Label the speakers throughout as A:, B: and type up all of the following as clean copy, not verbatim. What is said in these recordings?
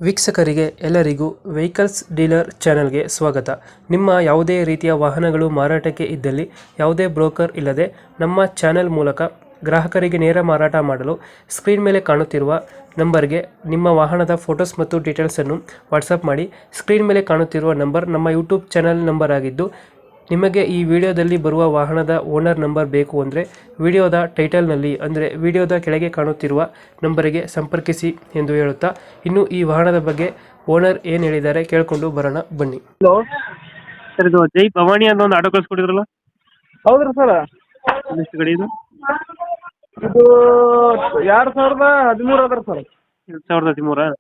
A: ವೀಕ್ಷಕರಿಗೆ ಎಲ್ಲರಿಗೂ vehicles dealer ಚಾನೆಲ್ಗೆ ಸ್ವಾಗತ. ನಿಮ್ಮ ಯಾವುದೇ ರೀತಿಯ ವಾಹನಗಳು ಮಾರಾಟಕ್ಕೆ ಇದ್ದಲ್ಲಿ ಯಾವುದೇ ಬ್ರೋಕರ್ ಇಲ್ಲದೆ ನಮ್ಮ ಚಾನೆಲ್ ಮೂಲಕ ಗ್ರಾಹಕರಿಗೆ ನೇರ ಮಾರಾಟ ಮಾಡಲು ಸ್ಕ್ರೀನ್ ಮೇಲೆ ಕಾಣುತ್ತಿರುವ ನಂಬರ್ಗೆ ನಿಮ್ಮ ವಾಹನದ ಫೋಟೋಸ್ ಮತ್ತು ಡೀಟೇಲ್ಸನ್ನು ವಾಟ್ಸಪ್ ಮಾಡಿ. ಸ್ಕ್ರೀನ್ ಮೇಲೆ ಕಾಣುತ್ತಿರುವ ನಂಬರ್ ನಮ್ಮ ಯೂಟ್ಯೂಬ್ ಚಾನೆಲ್ ನಂಬರ್ ಆಗಿದ್ದು, ನಿಮಗೆ ಈ ವಿಡಿಯೋದಲ್ಲಿ ಬರುವ ವಾಹನದ ಓನರ್ ನಂಬರ್ ಬೇಕು ಅಂದರೆ ವಿಡಿಯೋದ ಟೈಟಲ್ನಲ್ಲಿ ಅಂದರೆ ವಿಡಿಯೋದ ಕೆಳಗೆ ಕಾಣುತ್ತಿರುವ ನಂಬರಿಗೆ ಸಂಪರ್ಕಿಸಿ ಎಂದು ಹೇಳುತ್ತಾ, ಇನ್ನು ಈ ವಾಹನದ ಬಗ್ಗೆ ಓನರ್ ಏನು ಹೇಳಿದ್ದಾರೆ ಕೇಳಿಕೊಂಡು ಬರೋಣ ಬನ್ನಿ.
B: ಹಲೋ
A: ಸರ್, ಇದು ಜೈ ಭವಾನಿ ಅನ್ನೋ ಒಂದು ಆಟೋ ಕಳಿಸ್ಕೊಟ್ಟಿದ್ರಲ್ಲ,
B: ಹೌದ್ರಿ ಸರ್.
A: ಎಷ್ಟು ಗಾಡಿ ಇದು?
B: ಇದು 2013 ಅದ ಸರ್.
A: 2013?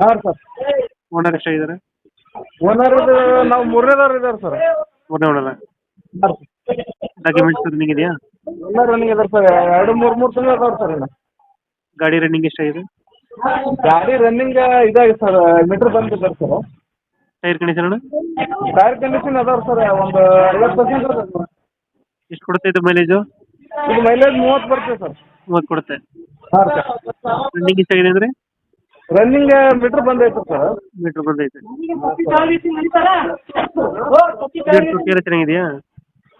B: ಹಾಂ ಸರ್.
A: ಓನರ್ ಎಷ್ಟಾಗಿದ್ದಾರೆ?
B: ಓನರ್ ಇದು ನಾವು ಮೂರನೇದವ್ರು ಇದ್ದಾರೆ ಸರ್.
A: ಮೂರನೇ ಓನರ್.
B: ಹಾಂ
A: ಡಾಕ್ಯುಮೆಂಟ್ಸ್ ರನ್ನಿಂಗ್ ಇದೆಯಾ?
B: ಎಲ್ಲ ರನ್ನಿಂಗ್ ಇದಾರೆ ಸರ್. 2-3 ತಿಂಗಳು ಅದಾವ್ರಿ ಸರ್. ಇನ್ನು
A: ಗಾಡಿ ರನ್ನಿಂಗ್ ಎಷ್ಟಾಗಿದೆ?
B: ಗಾಡಿ ರನ್ನಿಂಗ್ ಇದಾಗಿದೆ ಸರ್. ಮೀಟ್ರ್ ಬಂದಿದ್ದಾರೆ sir.
A: Tyre condition?
B: Tyre condition ಅದಾವ್ರಿ ಸರ್. ಒಂದು 50% ಅದ ಸರ್.
A: ಎಷ್ಟು ಕೊಡುತ್ತೆ ಇದು ಮೈಲೇಜು?
B: ಇದು ಮೈಲೇಜ್ 30 ಬರ್ತದೆ ಸರ್.
A: 30 ಕೊಡುತ್ತೆ.
B: ಹಾಂ ಸರ್.
A: ರನ್ನಿಂಗ್ ಎಷ್ಟಾಗಿದೆ ಅಂದರೆ?
B: ರನ್ನಿಂಗ್ ಮೀಟ್ರ್ ಬಂದೈತೆ ಸರ್.
A: ಮೀಟ್ರ್ ಬಂದೈತೆ. ಎಲ್ಲ ಚೆನ್ನಾಗಿದೆಯಾ?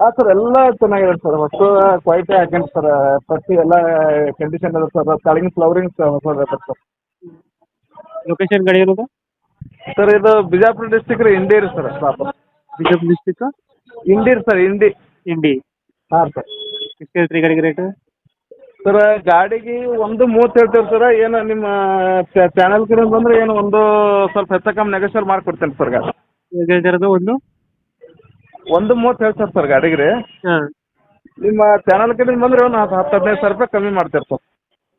B: ಹಾಂ ಸರ್, ಎಲ್ಲ ಚೆನ್ನಾಗಿದೆ ಸರ್. ಹೊಸ ಕ್ವಾಲಿಟಿ ಹಾಕ್ಯಂಡು ಸರ್. ಪಟ್ಟಿ ಎಲ್ಲ ಕಂಡೀಷನ್ ಅದ ಸರ್. ಕೆಳಗಿನ ಫ್ಲವರಿಂಗ್ ಹೊಸದು ಅದ ಸರ್.
A: ಲೊಕೇಶನ್ ಗಾಡಿ ಇರೋದು?
B: ಸರ್ ಇದು ಬಿಜಾಪುರ ಡಿಸ್ಟಿಕ್ ರೀ. ಇಂಡಿ ರೀ ಸರ್. ಪ್ರಾಪರ್
A: ಬಿಜಾಪುರ ಡಿಸ್ಟಿಕ್
B: ಇಂಡಿ ರೀ ಸರ್.
A: ಇಂಡಿ.
B: ಹಾಂ ಸರ್.
A: ಎಷ್ಟು ಹೇಳ್ತೀರಿ ಗಾಡಿಗೆ ರೇಟು?
B: ಸರ್ ಗಾಡಿಗೆ 1.30 ಹೇಳ್ತೀವಿ ಸರ್. ಏನು ನಿಮ್ಮ ಚಾನಲ್ ಕಡೆ ಬಂದರೆ ಏನು ಒಂದು ಸ್ವಲ್ಪ ಹೆಚ್ಚು ಕಮ್ಮಿ ನೆಗೋಷಿಯೇಟ್ ಮಾಡಿಕೊಡ್ತೇನೆ ಸರ್. ಗಾಡಿ
A: ಈಗ ಹೇಳ್ತಿರೋದು
B: 1.30 ಹೇಳ್ತಾರೆ ಸರ್ ಗಾಡಿಗೆ ರೀ.
A: ಹಾಂ,
B: ನಿಮ್ಮ ಚಾನಲ್ ಕಡೆ ಬಂದರೆ ಒಂದು 10-15 ಸಾವಿರ ರೂಪಾಯಿ ಕಮ್ಮಿ ಮಾಡ್ತೀರಿ ಸರ್.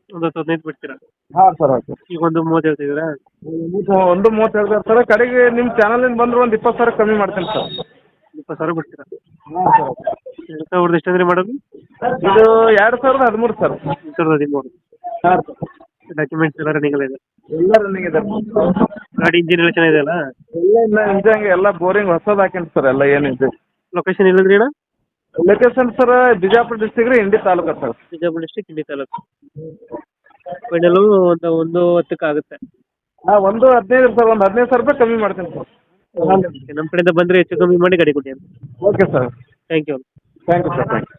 A: ಒಂದು 15 ಬಿಡ್ತೀರಾ?
B: ಹಾಂ ಸರ್. ಓಕೆ.
A: ಈಗ 1.30 ಹೇಳ್ತಿದ್ದೀರಾ?
B: 1.30 ಹೇಳ್ತಾರೆ ಸರ್. ಕಡೆಗೆ ನಿಮ್ಮ ಚಾನಲಿಂದ ಬಂದ್ರೆ ಒಂದು 20 ಸಾವಿರ ಕಮ್ಮಿ ಮಾಡ್ತೀನಿ ಸರ್.
A: 20 ಸಾವಿರ ಬಿಡ್ತೀರಾ?
B: ಹಾಂ ಸರ್.
A: 2000 ಎಷ್ಟಂದ್ರೆ ಮಾಡೋದು?
B: ಇದು 2013 ಸರ್.
A: 2013.
B: ಹಾಂ ಸರ್.
A: ಡಾಕ್ಯುಮೆಂಟ್ಸ್ ಎಲ್ಲ ರನ್ನಿಂಗ್ ಇದೆ?
B: ಎಲ್ಲ ರನ್ನಿಂಗ್ ಇದೆ.
A: ಗಾಡಿ ಇಂಜಿನ್ ಎಲ್ಲ ಚೆನ್ನಾಗಿದೆ ಅಲ್ಲ?
B: ಎಲ್ಲ ಇನ್ನು ಇಂಜನ್ ಎಲ್ಲ ಬೋರಿಂಗ್ ಹೊಸದು ಹಾಕ್ಯಂಡು ಸರ್. ಎಲ್ಲ ಏನಿದೆ.
A: ಲೊಕೇಶನ್ ಇಲ್ಲಂದ್ರಿ ಅಣ್ಣ?
B: ಲೊಕೇಶನ್ ಸರ್ ಬಿಜಾಪುರ ಡಿಸ್ಟಿಕ್ ರೀ. ಇಂಡಿ ತಾಲೂಕು ಸರ್.
A: ಬಿಜಾಪುರ ಡಿಸ್ಟಿಕ್, ಇಂಡಿ ತಾಲೂಕು. ಫೈನಲು ಒಂದು 10ಕ್ಕೆ ಆಗುತ್ತೆ?
B: ಹಾಂ, 1.15 ಸರ್. ಒಂದು 15 ಸಾವಿರ ರೂಪಾಯಿ ಕಮ್ಮಿ ಮಾಡ್ತೀನಿ ಸರ್.
A: ನಮ್ಮ ಕಡೆಯಿಂದ ಬಂದರೆ ಹೆಚ್ಚು ಕಮ್ಮಿ ಮಾಡಿ ಗಾಡಿ ಕೊಡಿ.
B: Okay sir.
A: Thank you.
B: Thank you sir. Thank you.